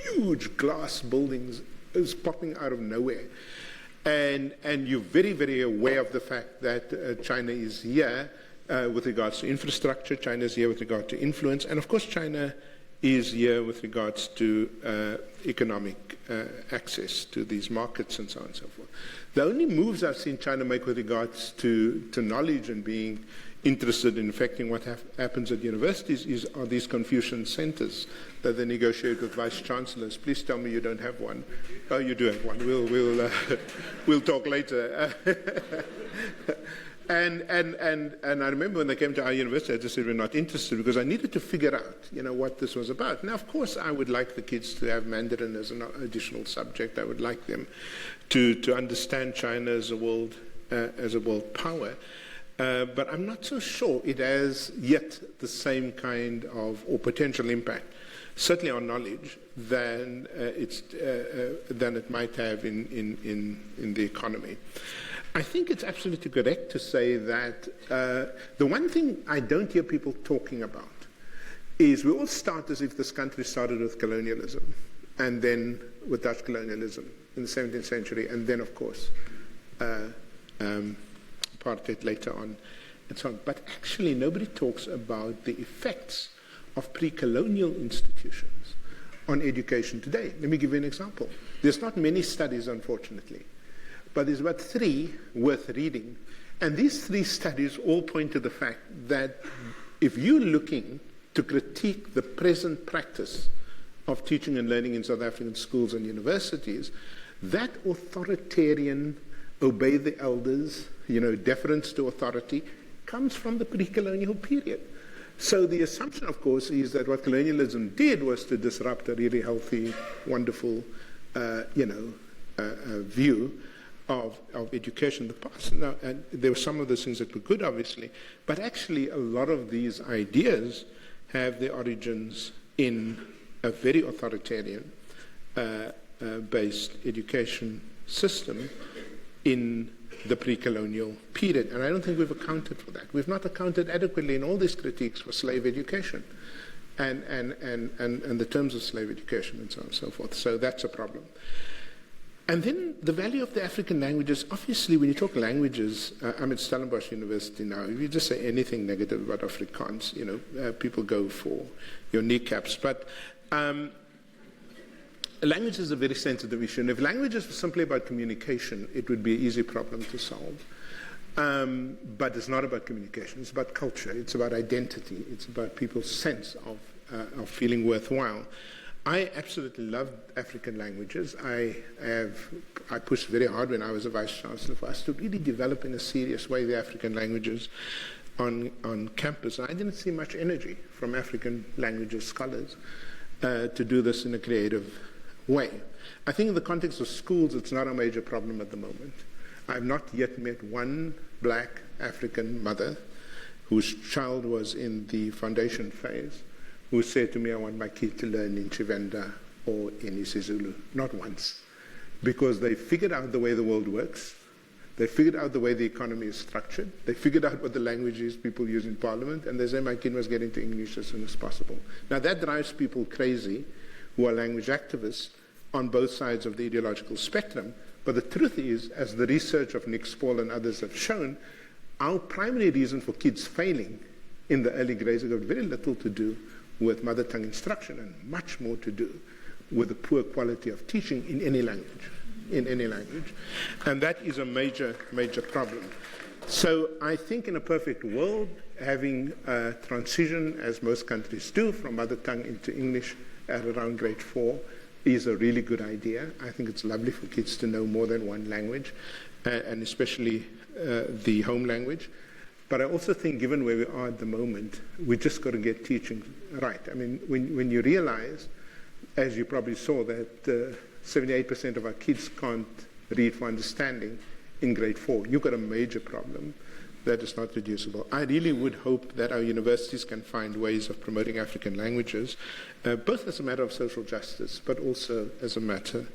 huge glass buildings is popping out of nowhere. And you're very, very aware of the fact that China is here with regards to infrastructure, China is here with regard to influence, and of course China is here with regards to economic access to these markets and so on and so forth. The only moves I've seen China make with regards to knowledge and being interested in affecting what happens at universities are these Confucian centers that they negotiate with vice-chancellors. Please tell me you don't have one. Oh, you do have one. We'll talk later. And I remember when they came to our university, I just said we're not interested because I needed to figure out, what this was about. Now, of course, I would like the kids to have Mandarin as an additional subject. I would like them to understand China as a world power. But I'm not so sure it has yet the same kind of or potential impact, certainly on knowledge, than it might have in the economy. I think it's absolutely correct to say that the one thing I don't hear people talking about is we all start as if this country started with colonialism, and then with Dutch colonialism in the 17th century, and then, of course, apartheid later on, and so on. But actually, nobody talks about the effects of pre-colonial institutions on education today. Let me give you an example. There's not many studies, unfortunately, but there's about 3 worth reading. And these 3 studies all point to the fact that if you're looking to critique the present practice of teaching and learning in South African schools and universities, that authoritarian, obey the elders, deference to authority, comes from the pre-colonial period. So the assumption, of course, is that what colonialism did was to disrupt a really healthy, wonderful, view of education in the past. Now, and there were some of those things that were good, obviously, but actually a lot of these ideas have their origins in a very authoritarian based education system in the pre-colonial period. And I don't think we've accounted for that. We've not accounted adequately in all these critiques for slave education and the terms of slave education and so on and so forth. So that's a problem. And then the value of the African languages, obviously when you talk languages, I'm at Stellenbosch University now, if you just say anything negative about Afrikaans, people go for your kneecaps. But language is a very sensitive issue, and if languages were simply about communication, it would be an easy problem to solve. But it's not about communication, it's about culture, it's about identity, it's about people's sense of feeling worthwhile. I absolutely love African languages. I pushed very hard when I was a Vice-Chancellor for us to really develop in a serious way the African languages on campus. And I didn't see much energy from African languages scholars to do this in a creative way. I think in the context of schools, it's not a major problem at the moment. I've not yet met one black African mother whose child was in the foundation phase who said to me, I want my kid to learn in Chivenda or in isiZulu. Not once. Because they figured out the way the world works. They figured out the way the economy is structured. They figured out what the language is people use in Parliament. And they say, my kid must get into English as soon as possible. Now that drives people crazy who are language activists on both sides of the ideological spectrum. But the truth is, as the research of Nick Spall and others have shown, our primary reason for kids failing in the early grades has got very little to do with mother tongue instruction and much more to do with the poor quality of teaching in any language. And that is a major, major problem. So I think in a perfect world, having a transition, as most countries do, from mother tongue into English at around grade 4 is a really good idea. I think it's lovely for kids to know more than one language, and especially the home language. But I also think, given where we are at the moment, we just got to get teaching right. I mean, when you realize, as you probably saw, that 78% of our kids can't read for understanding in grade 4, you've got a major problem that is not reducible. I really would hope that our universities can find ways of promoting African languages, both as a matter of social justice, but also as a matter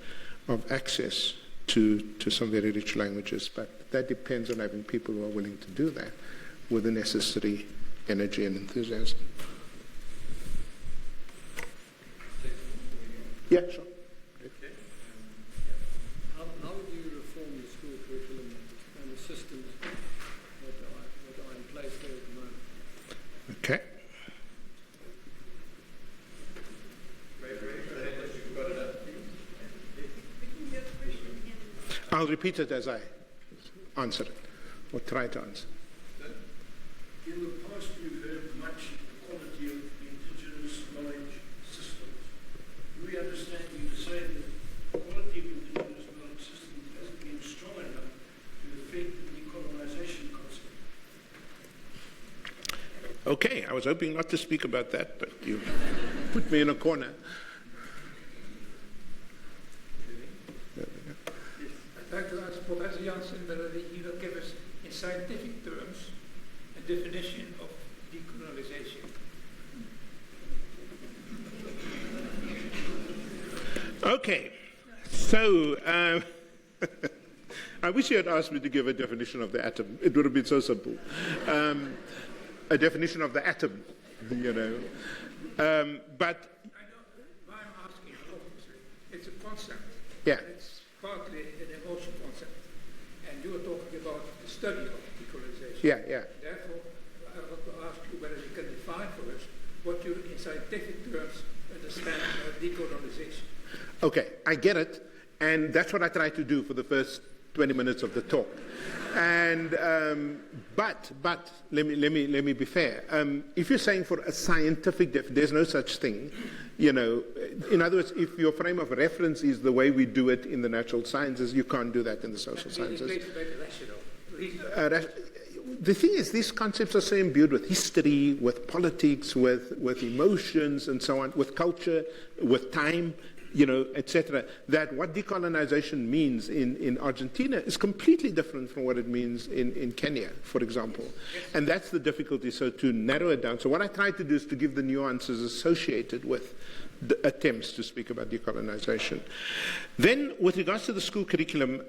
of access to some very rich languages. But that depends on having people who are willing to do that with the necessary energy and enthusiasm. Yeah, sure. How would you reform the school curriculum and the systems that are in place there at the moment? Okay. I'll repeat it as I answer it, or try to answer. In the past, we've heard much quality of indigenous knowledge systems. Do we understand you to say that the quality of indigenous knowledge systems hasn't been strong enough to affect the decolonization concept? Okay, I was hoping not to speak about that, but you put me in a corner. I'd like to ask Professor Jansen whether he will give us, in scientific terms, a definition of decolonization. Okay, so I wish you had asked me to give a definition of the atom. It would have been so simple. A definition of the atom, you know. But I know why I'm asking, obviously. It's a concept. yeah, It's partly an emotion concept. And you were talking about the study of decolonization. yeah. Therefore, I want to ask you whether you can define for us what you, in scientific terms, understand decolonization. Okay, I get it, and that's what I try to do for the first 20 minutes of the talk. And but let me be fair. If you're saying for a scientific there's no such thing, you know. In other words, if your frame of reference is the way we do it in the natural sciences, you can't do that in the social sciences. The thing is, these concepts are so imbued with history, with politics, with emotions, and so on, with culture, with time, you know, etc., that what decolonization means in Argentina is completely different from what it means in Kenya, for example. And that's the difficulty, so to narrow it down. So what I try to do is to give the nuances associated with the attempts to speak about decolonization. Then, with regards to the school curriculum,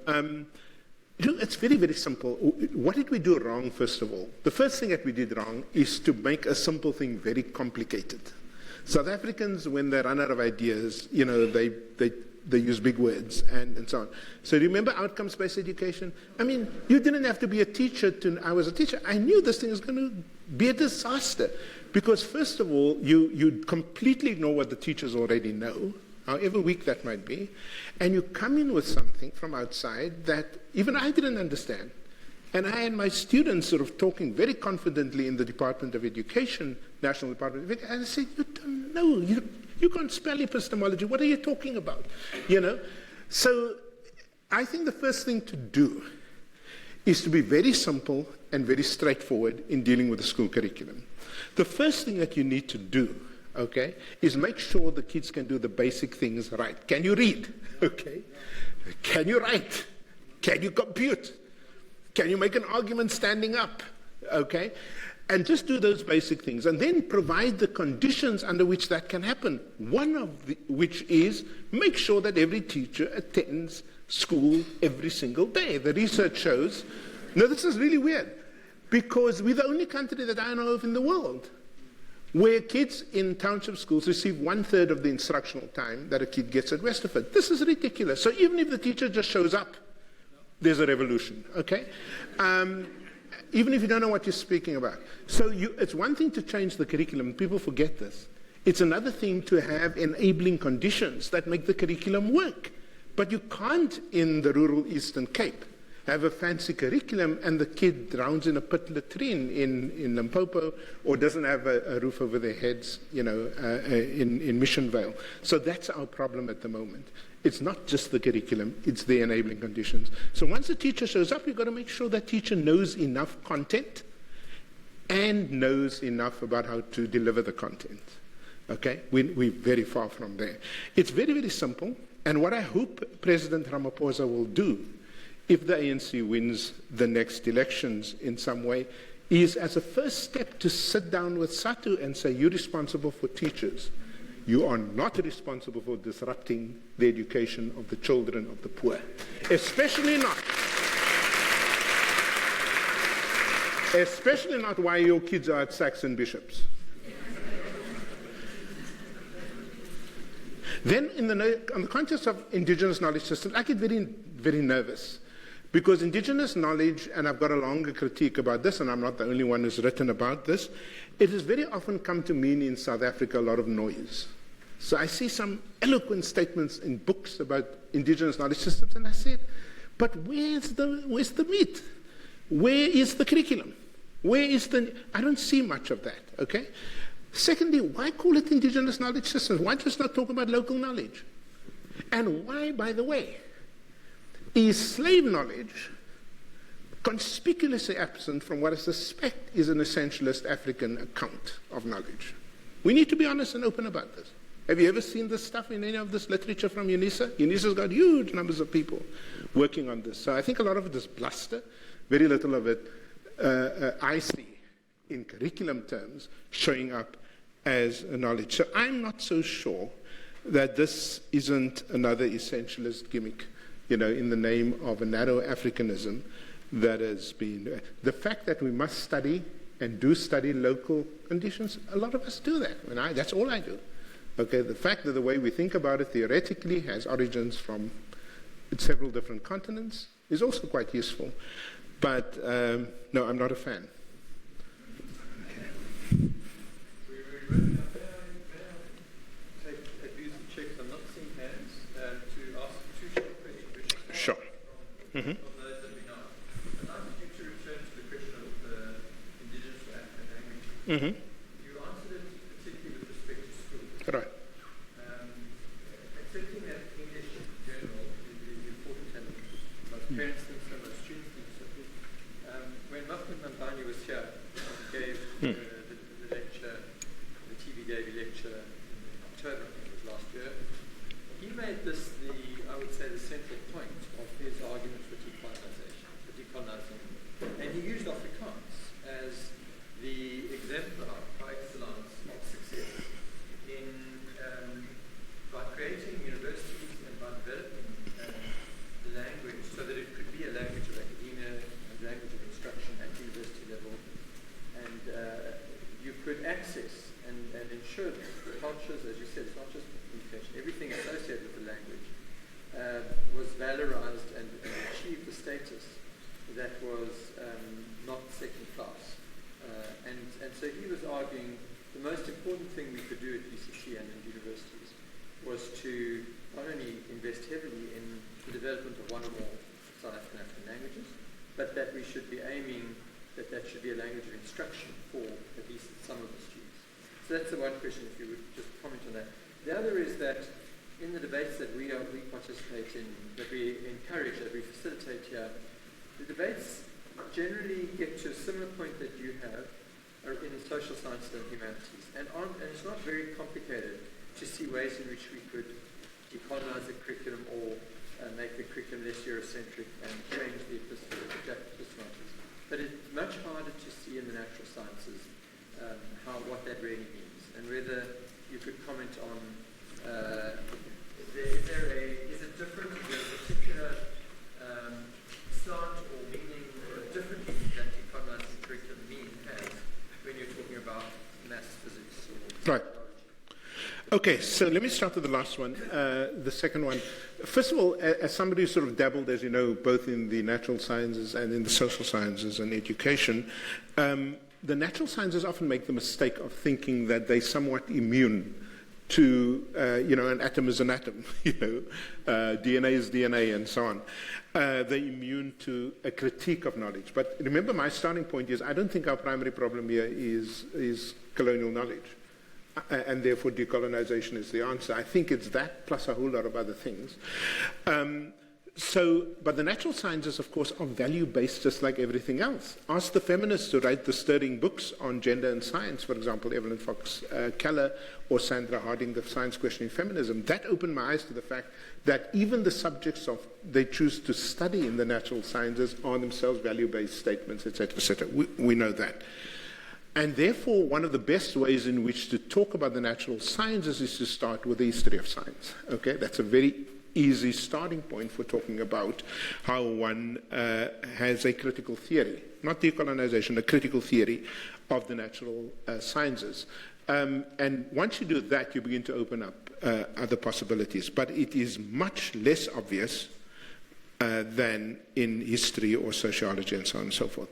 you know, it's very, very simple. What did we do wrong, first of all? The first thing that we did wrong is to make a simple thing very complicated. South Africans, when they run out of ideas, you know, they use big words and so on. So remember outcomes-based education? I mean, you didn't have to be a teacher I was a teacher. I knew this thing was going to be a disaster. Because first of all, you completely ignore what the teachers already know, however weak that might be, and you come in with something from outside that even I didn't understand. And I and my students sort of talking very confidently in the Department of Education, National Department of Education, and I said, you don't know, you can't spell epistemology, what are you talking about? You know? So I think the first thing to do is to be very simple and very straightforward in dealing with the school curriculum. The first thing that you need to do, okay, is make sure the kids can do the basic things right. Can you read? Okay. Can you write? Can you compute? Can you make an argument standing up? Okay? And just do those basic things. And then provide the conditions under which that can happen. One of which is make sure that every teacher attends school every single day. The research shows, no, this is really weird, because we're the only country that I know of in the world where kids in township schools receive 1/3 of the instructional time that a kid gets at Westerford. This is ridiculous. So even if the teacher just shows up, there's a revolution, okay? Even if you don't know what you're speaking about. So it's one thing to change the curriculum. People forget this. It's another thing to have enabling conditions that make the curriculum work. But you can't, in the rural Eastern Cape, have a fancy curriculum and the kid drowns in a pit latrine in Limpopo or doesn't have a roof over their heads, you know, in Mission Vale. So that's our problem at the moment. It's not just the curriculum, it's the enabling conditions. So once the teacher shows up, you've got to make sure that teacher knows enough content and knows enough about how to deliver the content. Okay? We're very far from there. It's very, very simple. And what I hope President Ramaphosa will do if the ANC wins the next elections in some way, is as a first step to sit down with SATU and say, you're responsible for teachers. You are not responsible for disrupting the education of the children of the poor. Especially not while your kids are at Saxon Bishops. Then, on the context of indigenous knowledge systems, I get very, very nervous. Because indigenous knowledge, and I've got a longer critique about this, and I'm not the only one who's written about this, it has very often come to mean in South Africa a lot of noise. So I see some eloquent statements in books about indigenous knowledge systems, and I said, but where's the meat? Where is the curriculum? I don't see much of that, okay? Secondly, why call it indigenous knowledge systems? Why just not talk about local knowledge? And why, by the way, is slave knowledge conspicuously absent from what I suspect is an essentialist African account of knowledge? We need to be honest and open about this. Have you ever seen this stuff in any of this literature from UNISA? UNISA's got huge numbers of people working on this. So I think a lot of it is bluster. Very little of it I see in curriculum terms showing up as a knowledge. So I'm not so sure that this isn't another essentialist gimmick, in the name of a narrow Africanism that has been. The fact that we must study and do study local conditions, a lot of us do that. That's all I do. Okay, the fact that the way we think about it theoretically has origins from several different continents is also quite useful. But no, I'm not a fan. Sure. Mm-hmm. I'd like you to return to the question of indigenous African language. Mm-hmm. You answered it particularly with respect to school. Right. Accepting that English in general is important and most parents think so, most students think so. When Mahmoud Mambani was here, he gave the lecture, the TV Davy lecture in October, I think it was last year. He made this I would say, the central point of his argument for decolonization, for decolonizing. And he used Afrikaans as the exemplar par excellence of success in by creating universities and by developing the language so that it could be a language of academia, a language of instruction at university level, and you could access and ensure that the cultures, as you said, it's not just communication, everything associated with the language was valorized and achieved the status that was not second class. And so he was arguing the most important thing we could do at UCC and in universities was to not only invest heavily in the development of one or more South African languages, but that we should be aiming that should be a language of instruction for at least some of the students. So that's the one question, if you would just comment on that. The other is that in the debates that we participate in, that we encourage, that we facilitate here, the debates generally get to a similar point that you have in social sciences and humanities. And it's not very complicated to see ways in which we could decolonize the curriculum or make the curriculum less Eurocentric and change the epistemologies. But it's much harder to see in the natural sciences what that really means, and whether you could comment on is it different? Is there a particular slant or meaning, different meaning that decolonizing curriculum has when you're talking about maths, physics, or right. Okay, so let me start with the last one, the second one. First of all, as somebody who sort of dabbled, as you know, both in the natural sciences and in the social sciences and education, the natural sciences often make the mistake of thinking that they're somewhat immune to, an atom is an atom, DNA is DNA, and so on. They're immune to a critique of knowledge. But remember, my starting point is I don't think our primary problem here is colonial knowledge. And therefore decolonization is the answer. I think it's that plus a whole lot of other things. But the natural sciences, of course, are value-based just like everything else. Ask the feminists who write the stirring books on gender and science, for example, Evelyn Fox Keller or Sandra Harding, The Science Questioning Feminism. That opened my eyes to the fact that even the subjects they choose to study in the natural sciences are themselves value-based statements, etc., etc. We know that. And therefore, one of the best ways in which to talk about the natural sciences is to start with the history of science. Okay, that's a very easy starting point for talking about how one has a critical theory, not decolonization, a critical theory of the natural sciences. And once you do that, you begin to open up other possibilities. But it is much less obvious than in history or sociology and so on and so forth.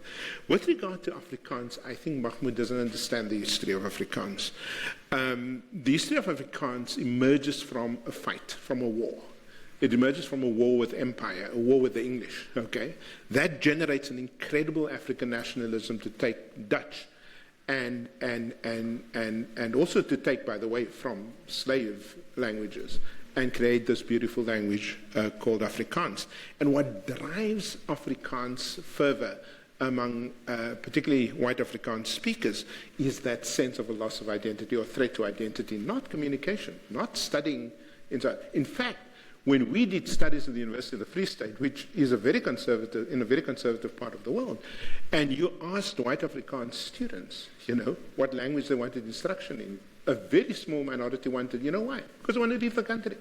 With regard to Afrikaans, I think Mahmoud doesn't understand the history of Afrikaans. The history of Afrikaans emerges from a fight, from a war. It emerges from a war with empire, a war with the English, okay? That generates an incredible African nationalism to take Dutch and also to take, by the way, from slave languages and create this beautiful language called Afrikaans. And what drives Afrikaans further among particularly white Afrikaans speakers is that sense of a loss of identity or threat to identity, not communication, not studying inside. In fact, when we did studies at the University of the Free State, which is in a very conservative part of the world, and you asked white Afrikaans students, what language they wanted instruction in, a very small minority wanted, why? Because they want to leave the country.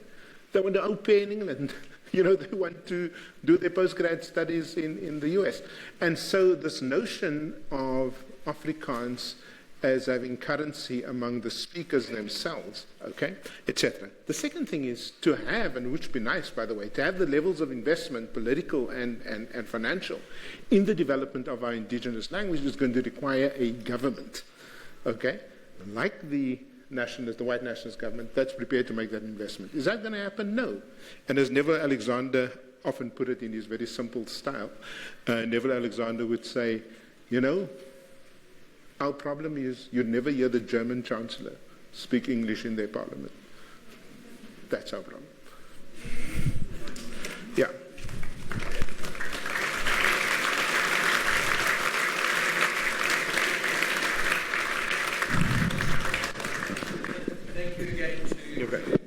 They want to au pair in England. They want to do their postgrad studies in the US. And so this notion of Afrikaans as having currency among the speakers themselves, okay, etc. The second thing is to have, and which would be nice, by the way, to have the levels of investment, political and financial, in the development of our indigenous language is going to require a government, okay, like the white nationalist government that's prepared to make that investment. Is that going to happen? No. And as Neville Alexander often put it in his very simple style, Neville Alexander would say, our problem is you'd never hear the German Chancellor speak English in their parliament. That's our problem. Yeah. Thank you again to